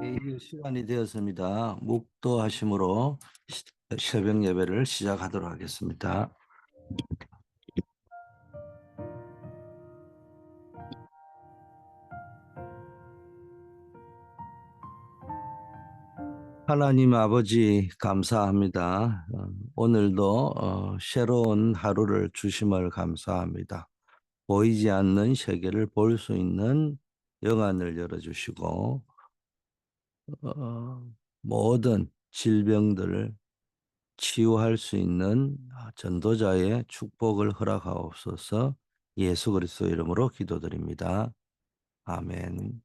이제 시간이 되었습니다. 묵도하심으로 새벽 예배를 시작하도록 하겠습니다. 하나님 아버지 감사합니다. 오늘도 새로운 하루를 주심을 감사합니다. 보이지 않는 세계를 볼 수 있는 영안을 열어주시고 모든 질병들을 치유할 수 있는 전도자의 축복을 허락하옵소서. 예수 그리스도 이름으로 기도드립니다. 아멘.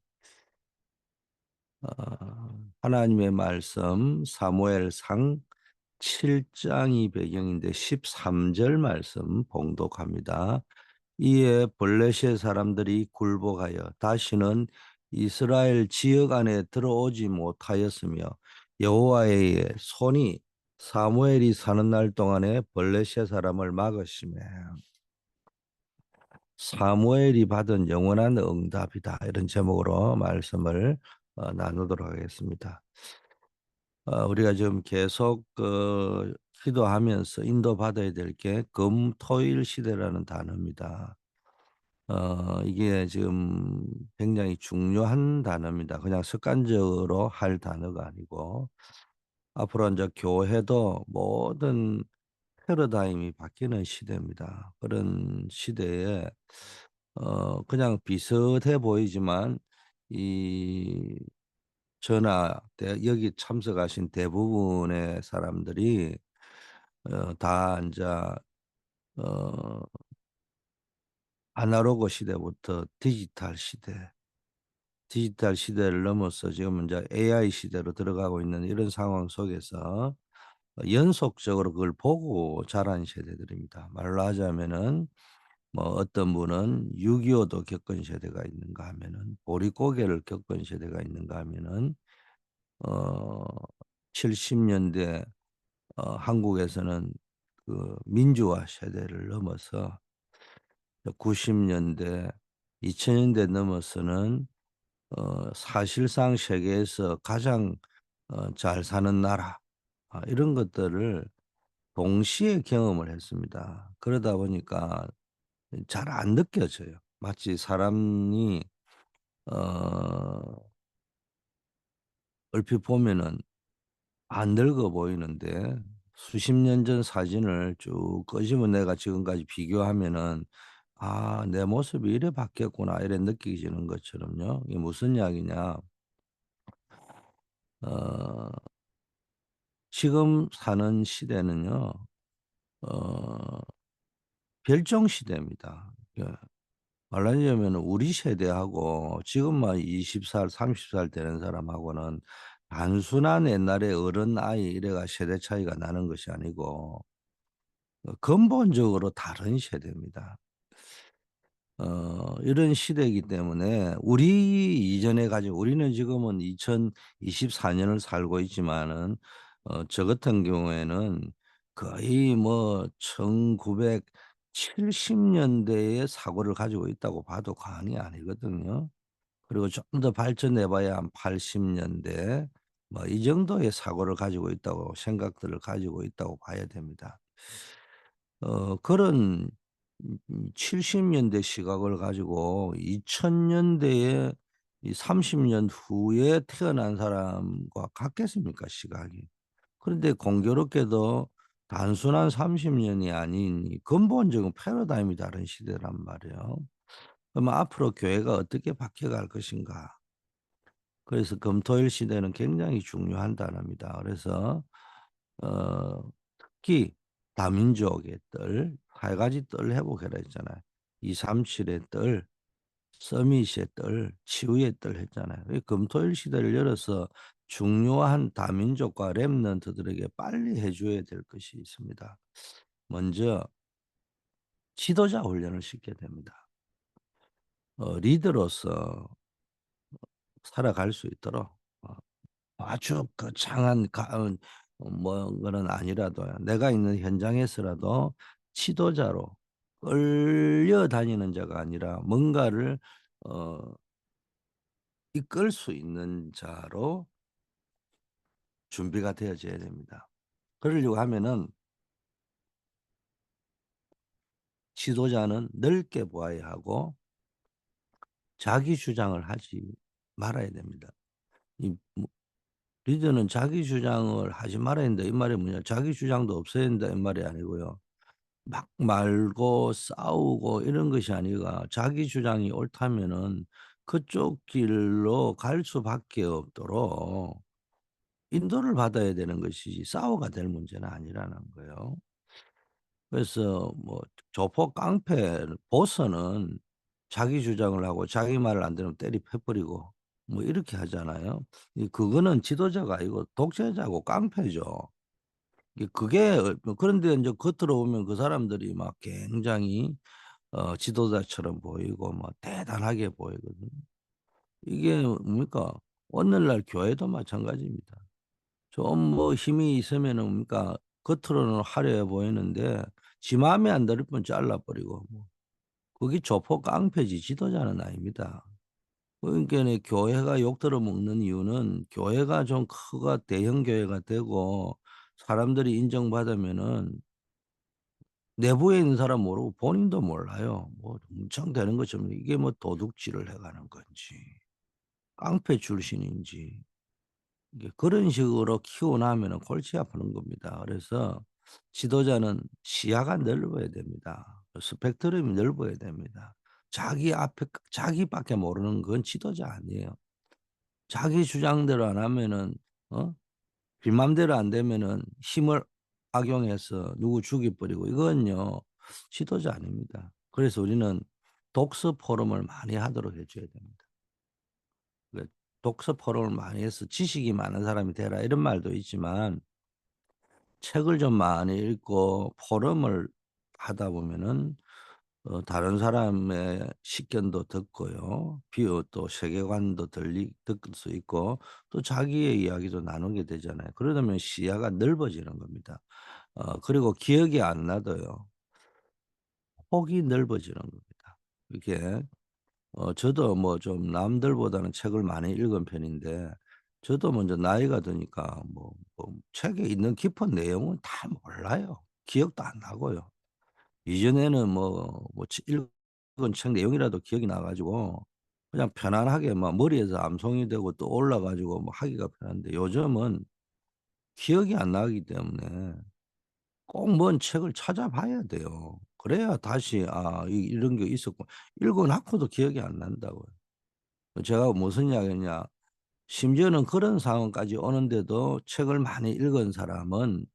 하나님의 말씀 사무엘상 7장이 배경인데 13절 말씀 봉독합니다. 이에 블레셋 사람들이 굴복하여 다시는 이스라엘 지역 안에 들어오지 못하였으며 여호와의 손이 사무엘이 사는 날 동안에 블레셋 사람을 막으시매 사무엘이 받은 영원한 응답이다. 이런 제목으로 말씀을 나누도록 하겠습니다. 우리가 지금 계속 기도하면서 인도받아야 될 게 금토일 시대라는 단어입니다. 이게 지금 굉장히 중요한 단어입니다. 그냥 습관적으로 할 단어가 아니고 앞으로 이제 교회도 모든 패러다임이 바뀌는 시대입니다. 그런 시대에 그냥 비슷해 보이지만 이 여기 참석하신 대부분의 사람들이 다 이제 어, 아날로그 시대부터 디지털 시대를 넘어서 지금 이제 AI 시대로 들어가고 있는 이런 상황 속에서 연속적으로 그걸 보고 자란 세대들입니다. 말로 하자면은 뭐 어떤 분은 6.25도 겪은 세대가 있는가 하면은 보릿고개를 겪은 세대가 있는가 하면은 어 70년대 한국에서는 그 민주화 세대를 넘어서 90년대 2000년대 넘어서는 사실상 세계에서 가장 잘 사는 나라 이런 것들을 동시에 경험을 했습니다. 그러다 보니까 잘 안 느껴져요. 마치 사람이 어 얼핏 보면은 안 늙어 보이는데 수십 년 전 사진을 쭉 꺼지면 내가 지금까지 비교하면은 '아 내 모습이 이래 바뀌었구나.' 이래 느껴지는 것처럼요. 이게 무슨 이야기냐. 어 지금 사는 시대는요. 어 별종 시대입니다. 예. 말하자면 우리 세대하고 지금만 20살, 30살 되는 사람하고는 단순한 옛날에 어른 아이 이래가 세대 차이가 나는 것이 아니고 근본적으로 다른 세대입니다. 이런 시대이기 때문에 우리 이전에 가지고 우리는 지금은 2024년을 살고 있지만은 저 같은 경우에는 거의 뭐 1970 년대의 사고를 가지고 있다고 봐도 과언이 아니거든요. 그리고 좀 더 발전해 봐야 한 80 년대 뭐 이 정도의 사고를 가지고 있다고 생각들을 가지고 있다고 봐야 됩니다. 그런 70 년대 시각을 가지고 2000 년대에 이 30년 후에 태어난 사람과 같겠습니까, 시각이. 그런데 공교롭게도 단순한 30 년이 아닌 이 근본적인 패러다임이 다른 시대란 말이에요. 그럼 앞으로 교회가 어떻게 바뀌어갈 것인가. 그래서 금토일 시대는 굉장히 중요한 단어입니다. 그래서 어 특히 다민족의 뜰, 8가지 뜰 회복해라 했잖아요. 237의 뜰, 서밋의 뜰, 치유의 뜰 했잖아요. 이 금토일 시대를 열어서 중요한 다민족과 렘넌트들에게 빨리 해 줘야 될 것이 있습니다. 먼저 지도자 훈련을 시켜야 됩니다. 리더로서 살아갈 수 있도록 아주 거창한 뭐 거는 아니라도요. 내가 있는 현장에서라도 지도자로 끌려다니는 자가 아니라 뭔가를 어 이끌 수 있는 자로 준비가 되어져야 됩니다. 그러려고 하면은 지도자는 넓게 보아야 하고 자기 주장을 하지 말아야 됩니다. 이 뭐 리더는 자기 주장을 하지 말아야 된다 이 말이 뭐냐 자기 주장도 없어야 된다 이 말이 아니고요. 막 말고 싸우고 이런 것이 아니라 자기 주장이 옳다면은 그쪽 길로 갈 수밖에 없도록 인도를 받아야 되는 것이지 싸워가 될 문제는 아니라는 거예요. 그래서 뭐 조폭 깡패 보스는 자기 주장을 하고 자기 말을 안 들으면 때리 패 버리고 뭐 이렇게 하잖아요. 그거는 지도자가 아니고 독재자고 깡패죠. 그게 뭐 그런데 인제 겉으로 보면 그 사람들이 막 굉장히 지도자처럼 보이고 뭐 대단하게 보이거든요. 이게 뭡니까 오늘날 교회도 마찬가지입니다. 좀 뭐 힘이 있으면은 뭡니까 겉으로는 화려해 보이는데 지 마음에 안 들 분 잘라 버리고 뭐 그게 조폭 깡패지 지도자는 아닙니다. 그러니까는 교회가 욕 들어먹는 이유는 교회가 좀 크가 대형 교회가 되고 사람들이 인정받으면은 내부에 있는 사람 모르고 본인도 몰라요. 뭐 엄청 되는 것처럼 이게 뭐 도둑질을 해 가는 건지 깡패 출신인지 이게 그런 식으로 키워 나면은 골치 아프는 겁니다. 그래서 지도자는 시야가 넓어야 됩니다. 스펙트럼이 넓어야 됩니다. 자기 앞에 자기밖에 모르는 건 지도자 아니에요. 자기 주장대로 안 하면은 지 맘대로 안 되면은 힘을 악용해서 누구 죽여 버리고 이건요 지도자 아닙니다. 그래서 우리는 독서 포럼을 많이 하도록 해 줘야 됩니다. 그 독서 포럼을 많이 해서 "지식이 많은 사람이 되라." 이런 말도 있지만 책을 좀 많이 읽고 포럼을 하다 보면은 다른 사람의 식견도 듣고요. 비유 또 세계관도 들을 수 있고 또 자기의 이야기도 나누게 되잖아요. 그러다 보면 시야가 넓어지는 겁니다. 그리고 기억이 안 나도요. 폭이 넓어지는 겁니다. 이렇게 저도 뭐 좀 남들보다는 책을 많이 읽은 편인데 저도 먼저 나이가 드니까 뭐 책에 있는 깊은 내용은 다 몰라요. 기억도 안 나고요. 이전에는 뭐 읽은 책 내용이라도 기억이 나 가지고 그냥 편안하게 막 머리에서 암송이 되고 떠올라 가지고 뭐 하기가 편한데 요즘은 기억이 안 나기 때문에 꼭 뭔 책을 찾아봐야 돼요. 그래야 다시 '아 이런 게 있었고' 읽어 놓고도 기억이 안 난다고요. 제가 무슨 이야기냐 심지어는 그런 상황까지 오는데도 책을 많이 읽은 사람은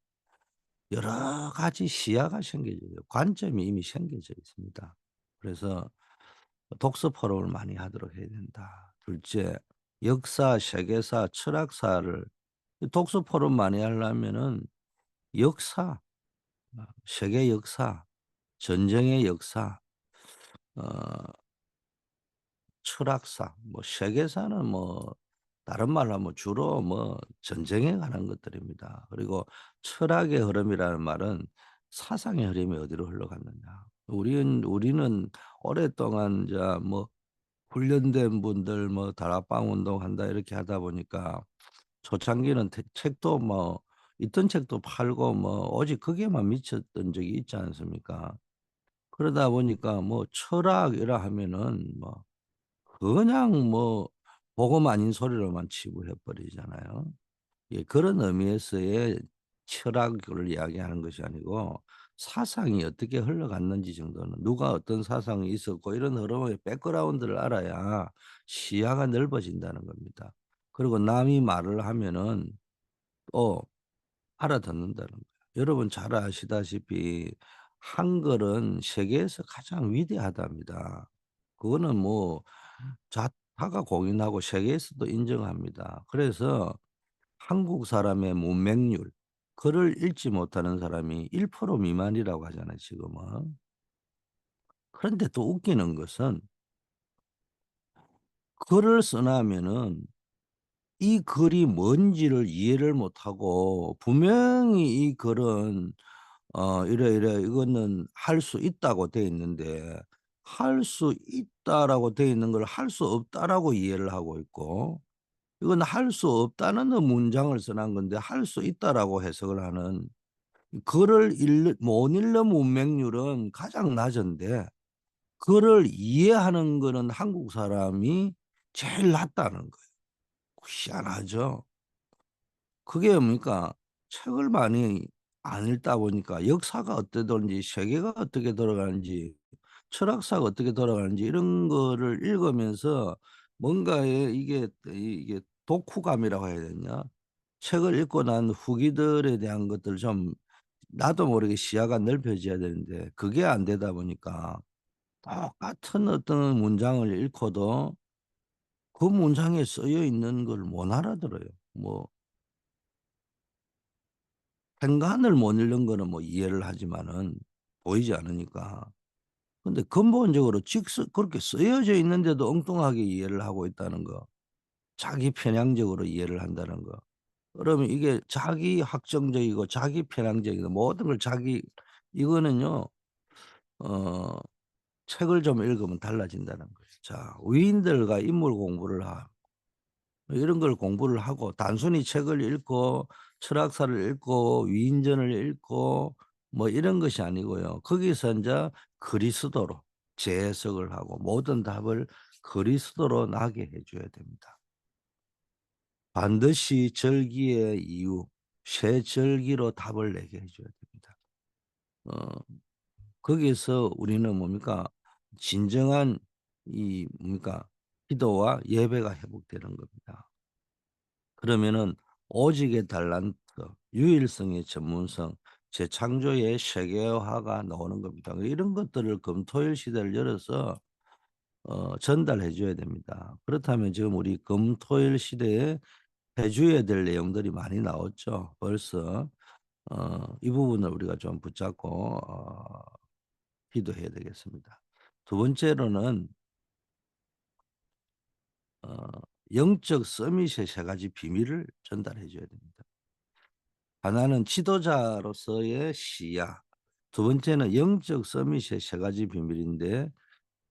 여러 가지 시야가 생겨져요. 관점이 이미 생겨져 있습니다. 그래서 독서 포럼을 많이 하도록 해야 된다. 둘째, 역사, 세계사, 철학사를 독서 포럼 많이 하려면은 역사, 세계 역사, 전쟁의 역사, 어 철학사, 뭐 세계사는 뭐 다른 말로 하면 주로 뭐 전쟁에 관한 것들입니다. 그리고 철학의 흐름이라는 말은 사상의 흐름이 어디로 흘러갔느냐. 우리는 오랫동안 자 뭐 훈련된 분들 뭐 다락방 운동한다 이렇게 하다 보니까 초창기는 책도 뭐 있던 책도 팔고 뭐 오직 거기에만 미쳤던 적이 있지 않습니까? 그러다 보니까 뭐 철학이라 하면은 뭐 그냥 뭐 복음 아닌 소리로만 치부해 버리잖아요. 예 그런 의미에서의 철학을 이야기하는 것이 아니고 사상이 어떻게 흘러갔는지 정도는 누가 어떤 사상이 있었고 이런 흐름의 백그라운드를 알아야 시야가 넓어진다는 겁니다. 그리고 남이 말을 하면은 또 알아듣는다는 거예요. 여러분 잘 아시다시피 한글은 세계에서 가장 위대하답니다. 그거는 뭐 다가 공인하고 세계에서도 인정합니다. 그래서 한국 사람의 문맹률 글을 읽지 못하는 사람이 1% 미만이라고 하잖아요 지금은. 그런데 또 웃기는 것은 글을 써나면은 이 글이 뭔지를 이해를 못하고 분명히 이 글은 이래 이거는 할 수 있다고 돼 있는데 할 수 있다라고 되어 있는 걸 할 수 없다라고 이해를 하고 있고, 이건 할 수 없다는 문장을 써놓은 건데 할 수 있다라고 해석을 하는, 글을 못 읽는 문맹률은 가장 낮은데 글을 이해하는 거는 한국 사람이 제일 낮다는 거예요. 희한하죠. 그게 뭡니까? 책을 많이 안 읽다 보니까 역사가 어떠든지 세계가 어떻게 돌아가는지 철학사가 어떻게 돌아가는지 이런 거를 읽으면서 뭔가에 이게 독후감이라고 해야 되냐? 책을 읽고 난 후기들에 대한 것들 좀 나도 모르게 시야가 넓혀져야 되는데 그게 안 되다 보니까 똑같은 어떤 문장을 읽고도 그 문장에 쓰여 있는 걸 못 알아들어요. 뭐 행간을 못 읽는 거는 뭐 이해를 하지만은 보이지 않으니까. 근데 근본적으로 그렇게 쓰여져 있는데도 엉뚱하게 이해를 하고 있다는 거. 자기 편향적으로 이해를 한다는 거. 그러면 이게 자기 확정적이고 자기 편향적이고 모든 걸 이거는요, 어, 책을 좀 읽으면 달라진다는 거예요. 자, 위인들과 인물 공부를 이런 걸 공부를 하고 단순히 책을 읽고 철학사를 읽고 위인전을 읽고 뭐 이런 것이 아니고요. 거기서 이제 그리스도로 재해석을 하고 모든 답을 그리스도로 나게 해줘야 됩니다. 반드시 절기의 이유, 새 절기로 답을 내게 해줘야 됩니다. 어, 거기에서 우리는 뭡니까? 진정한 이 뭡니까? 기도와 예배가 회복되는 겁니다. 그러면은 오직의 달란트, 유일성의 전문성, 재창조의 세계화가 나오는 겁니다. 이런 것들을 금토일 시대를 열어서 전달해 줘야 됩니다. 그렇다면 지금 우리 금토일 시대에 해줘야 될 내용들이 많이 나왔죠. 벌써 이 부분을 우리가 좀 붙잡고 기도해야 되겠습니다. 두 번째로는 어, 영적 서밋의 세 가지 비밀을 전달해 줘야 됩니다. 하나는 지도자로서의 시야, 두 번째는 영적 서밋의 세 가지 비밀인데,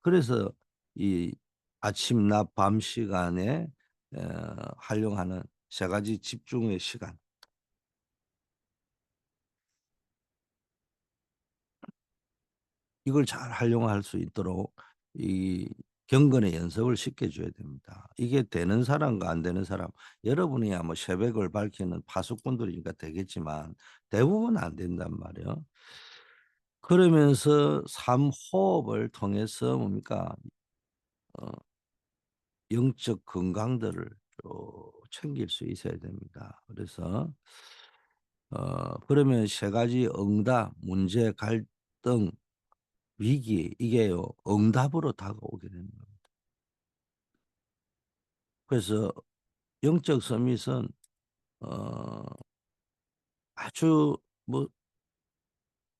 그래서 이 아침, 낮, 밤 시간에 활용하는 세 가지 집중의 시간, 이걸 잘 활용할 수 있도록 이 경건의 연습을 시켜줘야 됩니다. 이게 되는 사람과 안 되는 사람, 여러분이야 뭐 새벽을 밝히는 파수꾼들이니까 되겠지만 대부분 안 된단 말이에요. 그러면서 호흡을 통해서 뭡니까? 어, 영적 건강들을 챙길 수 있어야 됩니다. 그래서 그러면 세 가지 응답, 문제, 갈등, 위기 이게요 응답으로 다가오게 되는 겁니다. 그래서 영적 서밋은 어, 아주 뭐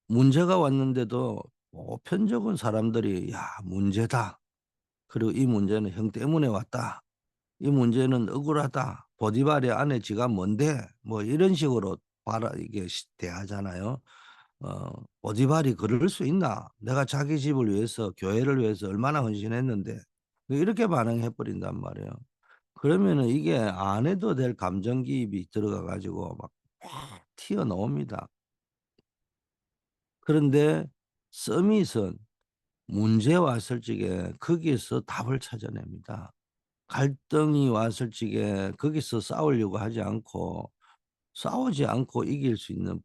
문제가 왔는데도 보편적인 사람들이 야 문제다. 그리고 이 문제는 형 때문에 왔다. 이 문제는 억울하다. 보디발의 안에 지가 뭔데? 뭐 이런 식으로 이게 대하잖아요. 보디발이 그럴 수 있나? 내가 자기 집을 위해서 교회를 위해서 얼마나 헌신했는데 이렇게 반응해 버린단 말이에요. 그러면은 이게 안 해도 될 감정기입이 들어가 가지고 막 튀어나옵니다. 그런데 서밋은 문제 왔을 적에 거기에서 답을 찾아냅니다. 갈등이 왔을 적에 거기서 싸우려고 하지 않고 싸우지 않고 이길 수 있는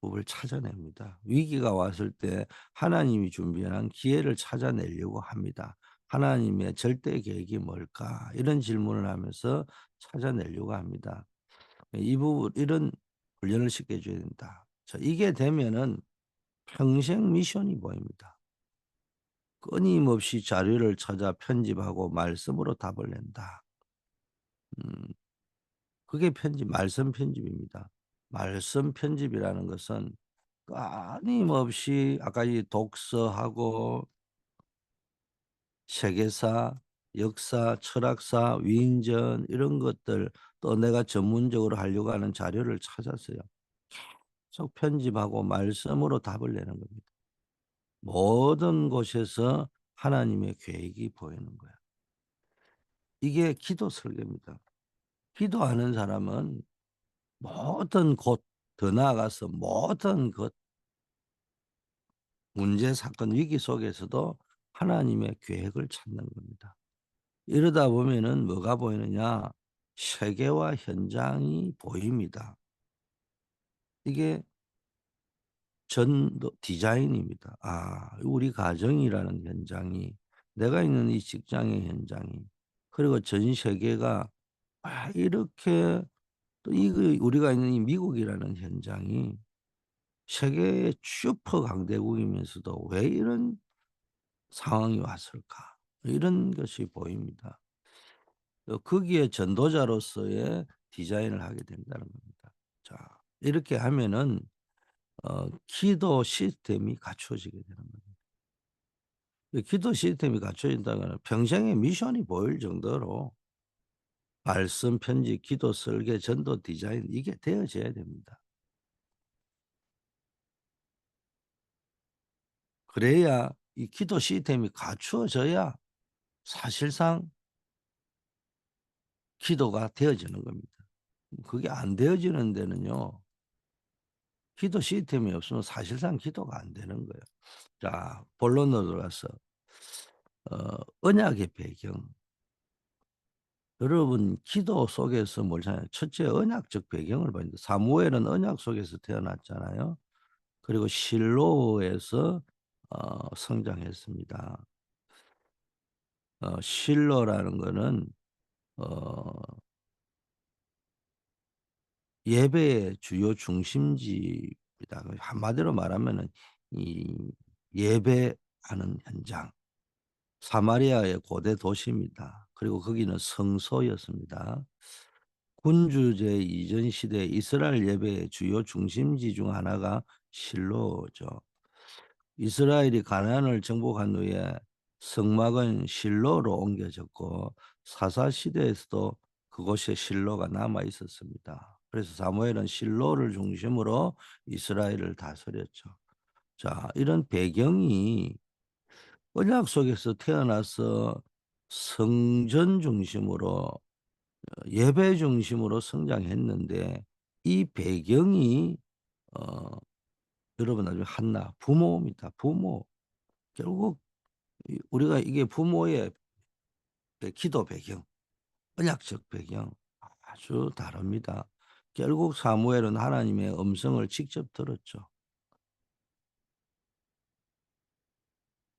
법을 찾아냅니다. 위기가 왔을 때 하나님이 준비한 기회를 찾아내려고 합니다. 하나님의 절대 계획이 뭘까? 이런 질문을 하면서 찾아내려고 합니다. 이런 훈련을 시켜줘야 된다. 자, 이게 되면은 평생 미션이 보입니다. 끊임없이 자료를 찾아 편집하고 말씀으로 답을 낸다. 음, 그게 말씀 편집입니다. 말씀 편집이라는 것은 끊임없이 아까 이 독서하고 세계사, 역사, 철학사, 위인전 이런 것들 또 내가 전문적으로 하려고 하는 자료를 찾았어요. 계속 편집하고 말씀으로 답을 내는 겁니다. 모든 곳에서 하나님의 계획이 보이는 거야. 이게 기도 설계입니다. 기도하는 사람은 모든 곳, 더 나아가서 모든 것, 문제, 사건, 위기 속에서도 하나님의 계획을 찾는 겁니다. 이러다 보면은 뭐가 보이느냐? 세계와 현장이 보입니다. 이게 전도 디자인입니다. 아, 우리 가정이라는 현장이, 내가 있는 이 직장의 현장이, 그리고 전 세계가 이렇게, 또 이거 우리가 있는 이 미국이라는 현장이 세계의 슈퍼 강대국이면서도 왜 이런 상황이 왔을까? 이런 것이 보입니다. 거기에 전도자로서의 디자인을 하게 된다는 겁니다. 자, 이렇게 하면은 기도 시스템이 갖추어지게 되는 겁니다. 이 기도 시스템이 갖춰진다면 평생의 미션이 보일 정도로 말씀, 편지, 기도, 설계, 전도, 디자인 이게 되어져야 됩니다. 그래야 이 기도 시스템이 갖추어져야 사실상 기도가 되어지는 겁니다. 그게 안 되어지는 데는요. 기도 시스템이 없으면 사실상 기도가 안 되는 거예요. 자, 본론으로 들어가서 언약의 배경. 여러분 기도 속에서 뭘 찾아요? 첫째 언약적 배경을 봐야 됩니다. 사무엘은 언약 속에서 태어났잖아요. 그리고 실로에서 성장했습니다. 실로라는 거는 어, 예배의 주요 중심지입니다. 한마디로 말하면은 이 예배하는 현장, 사마리아의 고대 도시입니다. 그리고 거기는 성소였습니다. 군주제 이전 시대 이스라엘 예배의 주요 중심지 중 하나가 실로죠. 이스라엘이 가나안을 정복한 후에 성막은 실로로 옮겨졌고 사사 시대에서도 그곳에 실로가 남아 있었습니다. 그래서 사무엘은 실로를 중심으로 이스라엘을 다스렸죠. 자, 이런 배경이 언약 속에서 태어나서 성전 중심으로 예배 중심으로 성장했는데 이 배경이 어, 여러분 나중에 한나 부모입니다. 부모. 결국 우리가 이게 부모의 기도 배경, 언약적 배경 아주 다릅니다. 결국 사무엘은 하나님의 음성을 직접 들었죠.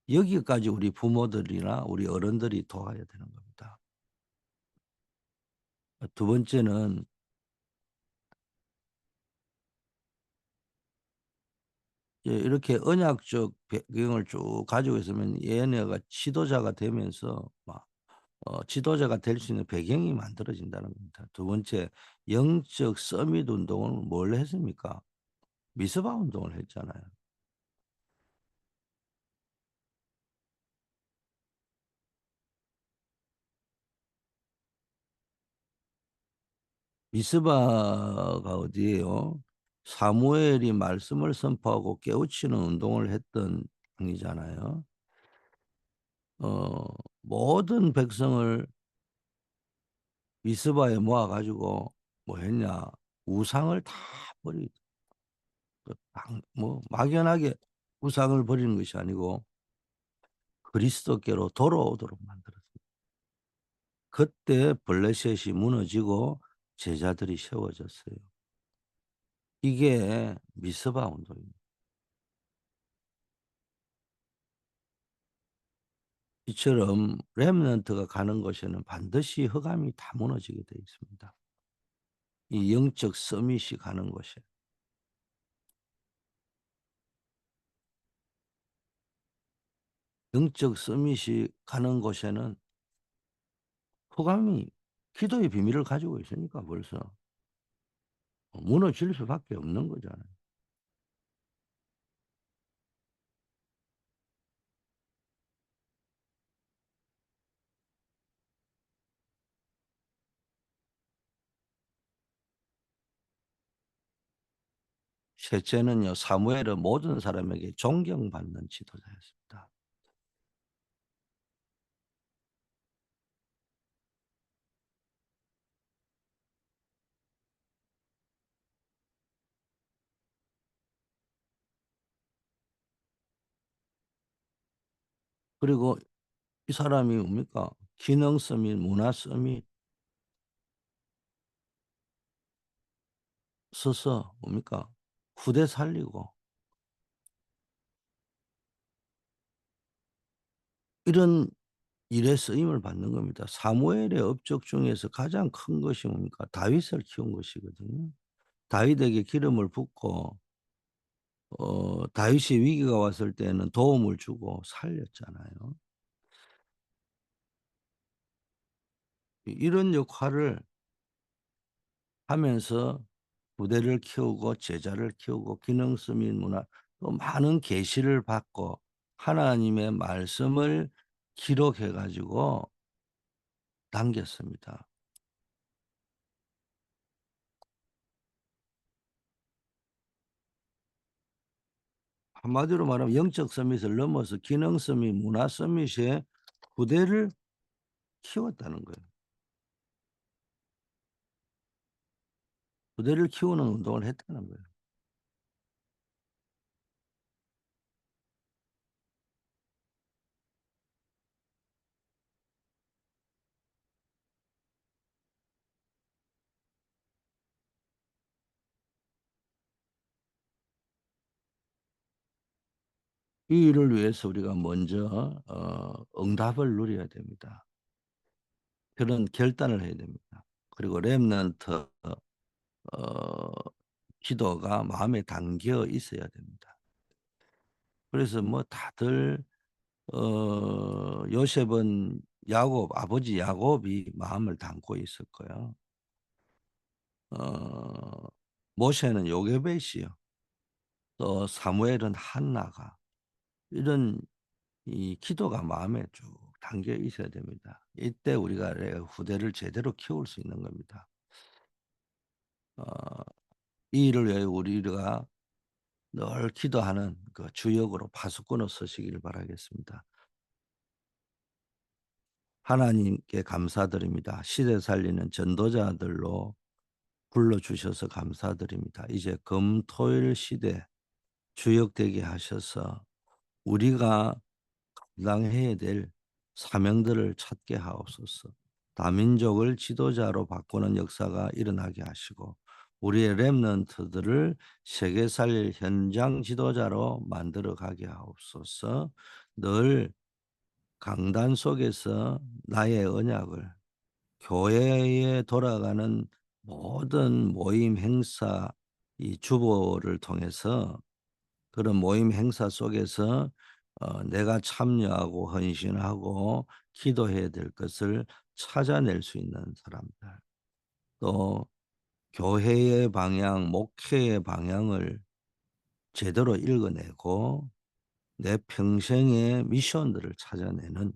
여기까지 우리 부모들이나 우리 어른들이 도와야 되는 겁니다. 두 번째는 이렇게 언약적 배경을 쭉 가지고 있으면 얘네가 지도자가 되면서 막 지도자가 될 수 있는 배경이 만들어진다는 겁니다. 두 번째, 영적 서밋 운동은 뭘 했습니까? 미스바 운동을 했잖아요. 미스바가 어디예요? 사무엘이 말씀을 선포하고 깨우치는 운동을 했던 땅이잖아요. 모든 백성을 미스바에 모아가지고 뭐 했냐? 우상을 다 버리, 뭐 막연하게 우상을 버리는 것이 아니고 그리스도께로 돌아오도록 만들었습니다. 그때 블레셋이 무너지고 제자들이 세워졌어요. 이게 미스바 운동입니다. 이처럼 렘넌트가 가는 곳에는 반드시 흑암이 다 무너지게 되어 있습니다. 이 영적 서밋이 가는 곳에. 영적 서밋이 가는 곳에는 흑암이 기도의 비밀을 가지고 있으니까 벌써 무너질 수밖에 없는 거잖아요. 셋째는요, 사무엘은 모든 사람에게 존경받는 지도자였습니다. 그리고 이 사람이 뭡니까? 기능 서밋, 문화 서밋 서서 뭡니까? 후대 살리고 이런 일에 쓰임을 받는 겁니다. 사무엘의 업적 중에서 가장 큰 것이 뭡니까? 다윗을 키운 것이거든요. 다윗에게 기름을 붓고 다윗이 위기가 왔을 때는 도움을 주고 살렸잖아요. 이런 역할을 하면서 부대를 키우고 제자를 키우고 기능 스밋 문화 또 많은 계시를 받고 하나님의 말씀을 기록해 가지고 남겼습니다. 한마디로 말하면 영적 서밋을 넘어서 기능 서밋, 문화 서밋에 부대를 키웠다는 거예요. 부대를 키우는 운동을 했다는 거예요. 이 일을 위해서 우리가 먼저 응답을 누려야 됩니다. 그런 결단을 해야 됩니다. 그리고 렘넌트 어 기도가 마음에 담겨 있어야 됩니다. 그래서 뭐 다들 요셉은 야곱 아버지 야곱이 마음을 담고 있었고요. 어 모세는 요게벳이요. 또 사무엘은 한나가 이런 이 기도가 마음에 쭉 담겨 있어야 됩니다. 이때 우리가 후대를 제대로 키울 수 있는 겁니다. 어 이 일을 위하여 우리가 늘 기도하는 그 주역으로 파수꾼으로 서시기를 바라겠습니다. 하나님께 감사드립니다. 시대 살리는 전도자들로 불러주셔서 감사드립니다. 이제 금토일 시대 주역되게 하셔서 우리가 감당해야 될 사명들을 찾게 하옵소서. 다민족을 지도자로 바꾸는 역사가 일어나게 하시고 우리의 렘넌트들을 세계 살릴 현장 지도자로 만들어 가게 하옵소서. 늘 강단 속에서 나의 언약을 교회에 돌아가는 모든 모임 행사 이 주보를 통해서 그런 모임 행사 속에서 내가 참여하고 헌신하고 기도해야 될 것을 찾아낼 수 있는 사람들. 또 교회의 방향, 목회의 방향을 제대로 읽어내고 내 평생의 미션들을 찾아내는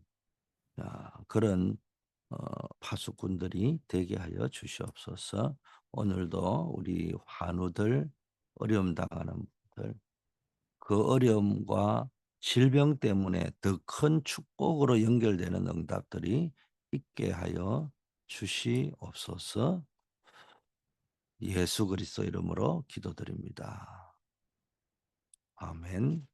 그런 파수꾼들이 되게 하여 주시옵소서. 오늘도 우리 환우들, 어려움 당하는 분들 그 어려움과 질병 때문에 더 큰 축복으로 연결되는 응답들이 있게 하여 주시옵소서. 예수 그리스도 이름으로 기도드립니다. 아멘.